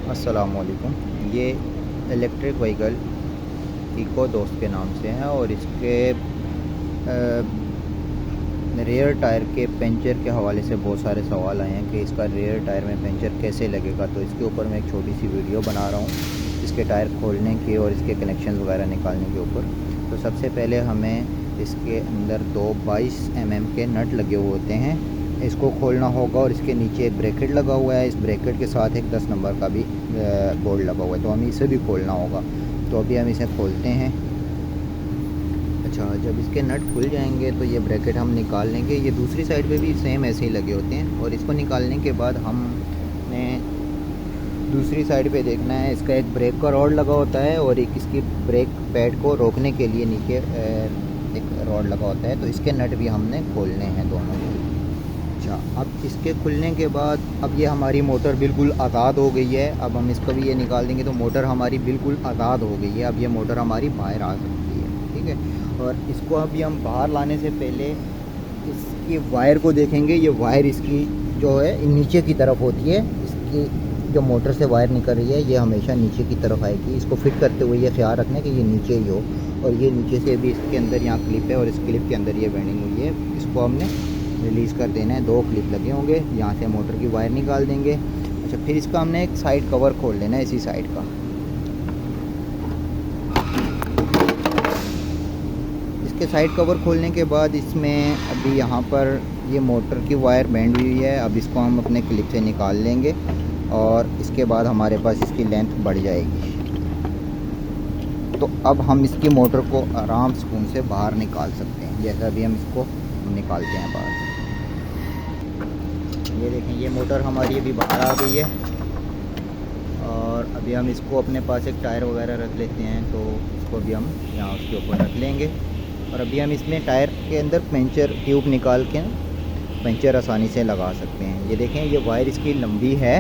अस्सलामुअलैकुम। ये electric vehicle eco दोस्त के नाम से है और इसके रेयर टायर के पंचर के हवाले से बहुत सारे सवाल आए हैं कि इसका रेयर टायर में पंचर कैसे लगेगा। तो इसके ऊपर मैं एक छोटी सी वीडियो बना रहा हूँ इसके टायर खोलने की और इसके कनेक्शन वगैरह निकालने के ऊपर। तो सबसे पहले हमें इसके अंदर दो 22 mm के नट लगे हुए होते हैं, इसको खोलना होगा। और इसके नीचे एक ब्रैकेट लगा हुआ है, इस ब्रैकेट के साथ एक 10 नंबर का भी बोर्ड लगा हुआ है, तो हमें इसे भी खोलना होगा। तो अभी हम इसे खोलते हैं। अच्छा, जब इसके नट खुल जाएंगे तो ये ब्रैकेट हम निकाल लेंगे। ये दूसरी साइड पे भी सेम ऐसे ही लगे होते हैं। और इसको निकालने के बाद हमने दूसरी साइड पे देखना है, इसका एक ब्रेक का रॉड लगा होता है और एक इसकी ब्रेक पैड को रोकने के लिए नीचे एक रॉड लगा होता है। तो इसके नट भी हमने खोलने हैं दोनों। अच्छा, अब इसके खुलने के बाद अब ये हमारी मोटर बिल्कुल आज़ाद हो गई है। अब हम इसको भी ये निकाल देंगे तो मोटर हमारी बिल्कुल आज़ाद हो गई है। अब ये मोटर हमारी बाहर आ सकती है, ठीक है। और इसको अभी हम बाहर लाने से पहले इसकी वायर को देखेंगे। ये वायर इसकी जो है नीचे की तरफ होती है, इसकी जो मोटर से वायर निकल रही है ये हमेशा नीचे की तरफ आएगी। इसको फिट करते हुए ये ख्याल रखना कि ये नीचे ही हो। और ये नीचे से भी इसके अंदर यहाँ क्लिप है और इस क्लिप के अंदर ये बेंडिंग हुई है, इसको हमने रिलीज़ कर देना है। दो क्लिप लगे होंगे, यहाँ से मोटर की वायर निकाल देंगे। अच्छा, फिर इसका हमने एक साइड कवर खोल लेना है, इसी साइड का। इसके साइड कवर खोलने के बाद इसमें अभी यहाँ पर ये मोटर की वायर बैंड हुई है। अब इसको हम अपने क्लिप से निकाल लेंगे और इसके बाद हमारे पास इसकी लेंथ बढ़ जाएगी। तो अब हम इसकी मोटर को आराम सुकून से बाहर निकाल सकते हैं। जैसा अभी हम इसको निकालते हैं बाहर, ये देखें ये मोटर हमारी अभी बाहर आ गई है। और अभी हम इसको अपने पास एक टायर वगैरह रख लेते हैं, तो इसको भी हम यहाँ उसके ऊपर रख लेंगे। और अभी हम इसमें टायर के अंदर पंचर ट्यूब निकाल के पंचर आसानी से लगा सकते हैं। ये देखें ये वायर इसकी लंबी है,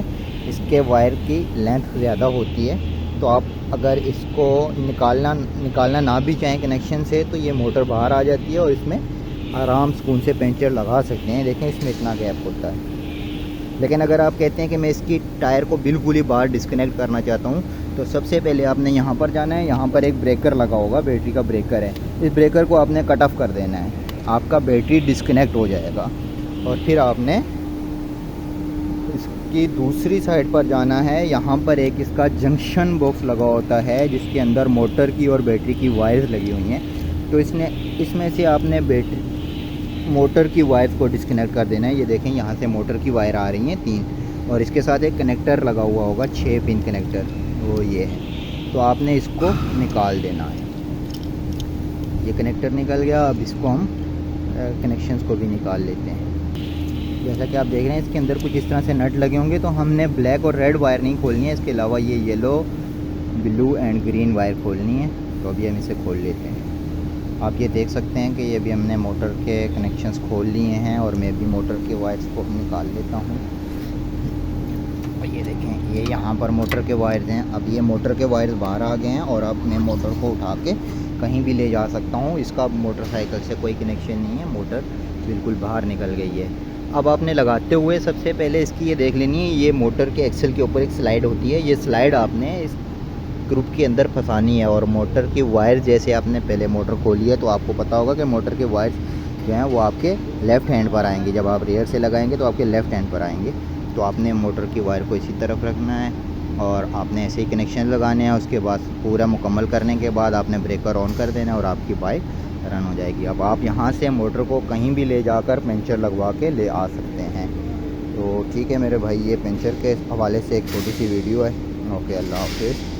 इसके वायर की लेंथ ज़्यादा होती है। तो आप अगर इसको निकालना ना भी चाहें कनेक्शन से तो ये मोटर बाहर आ जाती है और इसमें आराम सुकून से पंचर लगा सकते हैं। देखें इसमें इतना गैप होता है। लेकिन अगर आप कहते हैं कि मैं इसकी टायर को बिल्कुल ही बाहर डिस्कनेक्ट करना चाहता हूँ, तो सबसे पहले आपने यहाँ पर जाना है। यहाँ पर एक ब्रेकर लगा होगा, बैटरी का ब्रेकर है, इस ब्रेकर को आपने कट ऑफ कर देना है, आपका बैटरी डिस्कनेक्ट हो जाएगा। और फिर आपने इसकी दूसरी साइड पर जाना है। यहाँ पर एक इसका जंक्शन बॉक्स लगा होता है जिसके अंदर मोटर की और बैटरी की वायर्स लगी हुई हैं। तो इसमें से आपने मोटर की वायर को डिस्कनेक्ट कर देना है। ये देखें यहाँ से मोटर की वायर आ रही हैं 3 और इसके साथ एक कनेक्टर लगा हुआ होगा 6 पिन कनेक्टर, वो ये है। तो आपने इसको निकाल देना है। ये कनेक्टर निकल गया। अब इसको हम कनेक्शंस को भी निकाल लेते हैं। जैसा कि आप देख रहे हैं इसके अंदर कुछ इस तरह से नट लगे होंगे। तो हमने ब्लैक और रेड वायर नहीं खोलनी है, इसके अलावा ये yellow, blue and green wire खोलनी है। तो अभी हम इसे खोल लेते हैं। आप ये देख सकते हैं कि ये भी हमने मोटर के कनेक्शंस खोल लिए हैं और मैं भी मोटर के वायर्स को निकाल लेता हूँ। और ये देखें ये यहाँ पर मोटर के वायर्स हैं। अब ये मोटर के वायर्स बाहर आ गए हैं और अब मैं मोटर को उठा के कहीं भी ले जा सकता हूँ। इसका मोटरसाइकिल से कोई कनेक्शन नहीं है, मोटर बिल्कुल बाहर निकल गई है। अब आपने लगाते हुए सबसे पहले इसकी ये देख लेनी है, ये मोटर के एक्सल के ऊपर एक स्लाइड होती है। ये स्लाइड आपने इस ग्रुप के अंदर फंसानी है। और मोटर की वायर जैसे आपने पहले मोटर खोली है तो आपको पता होगा कि मोटर के वायर जो हैं वो आपके लेफ़्ट हैंड पर आएंगे। जब आप रेयर से लगाएंगे तो आपके लेफ़्ट हैंड पर आएंगे। तो आपने मोटर की वायर को इसी तरफ रखना है और आपने ऐसे ही कनेक्शन लगाने हैं। उसके बाद पूरा मुकम्मल करने के बाद आपने ब्रेकर ऑन कर देना है और आपकी बाइक रन हो जाएगी। अब आप यहाँ से मोटर को कहीं भी ले जाकर पंचर लगवा के ले आ सकते हैं। तो ठीक है मेरे भाई, ये पंचर के हवाले से एक छोटी सी वीडियो है। ओके, अल्लाह हाफिज़।